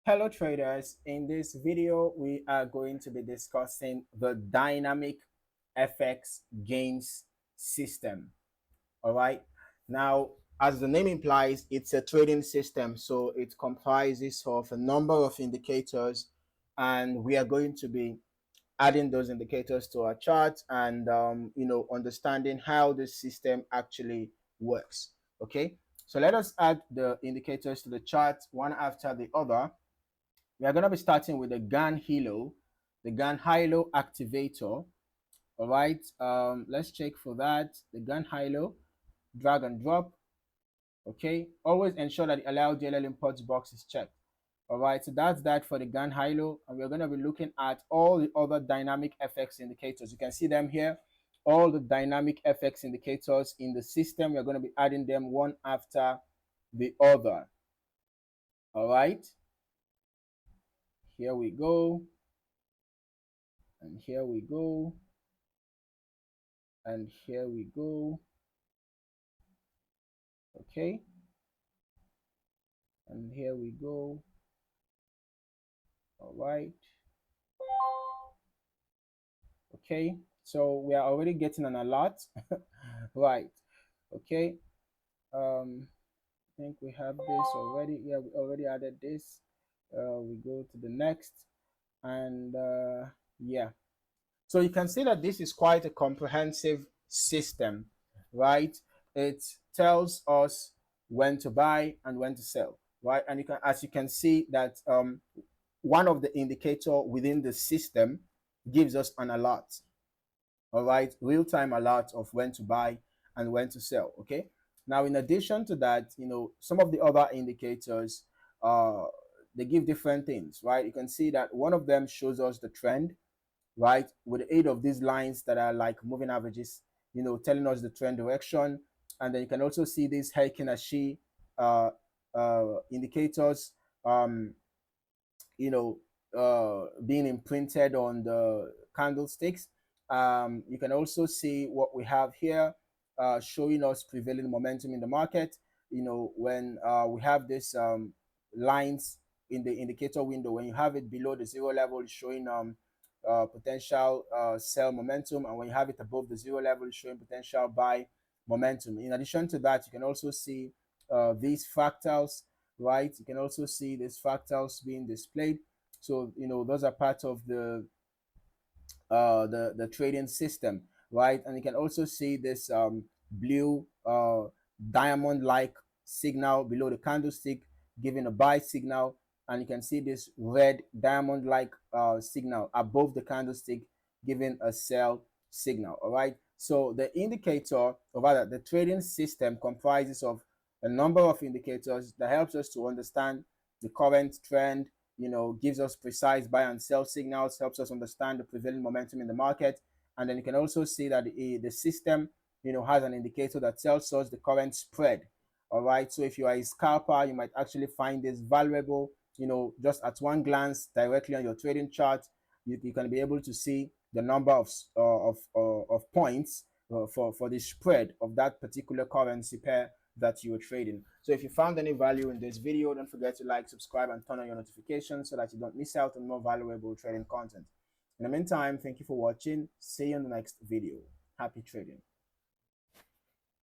Hello traders, in this video we are going to be discussing the dynamic FX gains system. All right, now as the name implies, it's a trading system, so it comprises of a number of indicators, and we are going to be adding those indicators to our chart and understanding how this system actually works. Okay, so let us add the indicators to the chart one after the other. We are going to be starting with the Gann HiLo, the Gann HiLo Activator. All right, let's check for that. The Gann HiLo, drag and drop. Okay, always ensure that the allow DLL imports box is checked. All right, so that's that for the Gann HiLo, and we're going to be looking at all the other dynamic FX indicators. You can see them here, all the dynamic FX indicators in the system. We're going to be adding them one after the other. All right, here we go. And here we go. And here we go. Okay. And here we go. All right. Okay. So we are already getting an alert. Right. Okay. I think we have this already. Yeah, we already added this. We go to the next. And yeah. So you can see that this is quite a comprehensive system, right? It tells us when to buy and when to sell, right? And you can, as you can see, that one of the indicator within the system gives us an alert, all right, real-time alert of when to buy and when to sell. Okay. Now, in addition to that, some of the other indicators, uh, they give different things, right? You can see that one of them shows us the trend, right? With the aid of these lines that are like moving averages, telling us the trend direction. And then you can also see these Heikin Ashi indicators, um, being imprinted on the candlesticks. You can also see what we have here, showing us prevailing momentum in the market. When we have this lines in the indicator window, when you have it below the zero level, it's showing potential sell momentum, and when you have it above the zero level, it's showing potential buy momentum. In addition to that, you can also see these fractals, right? You can also see these fractals being displayed. So those are part of the trading system, right? And you can also see this blue diamond like signal below the candlestick giving a buy signal, and you can see this red diamond like signal above the candlestick giving a sell signal. All right, so the indicator, or rather the trading system, comprises of a number of indicators that helps us to understand the current trend, gives us precise buy and sell signals, helps us understand the prevailing momentum in the market. And then you can also see that the system, has an indicator that tells us the current spread. All right. So if you are a scalper, you might actually find this valuable, just at one glance directly on your trading chart. You can be able to see the number of points for the spread of that particular currency pair that you are trading. So if you found any value in this video, don't forget to like, subscribe, and turn on your notifications so that you don't miss out on more valuable trading content. In the meantime, thank you for watching. See you in the next video. Happy trading.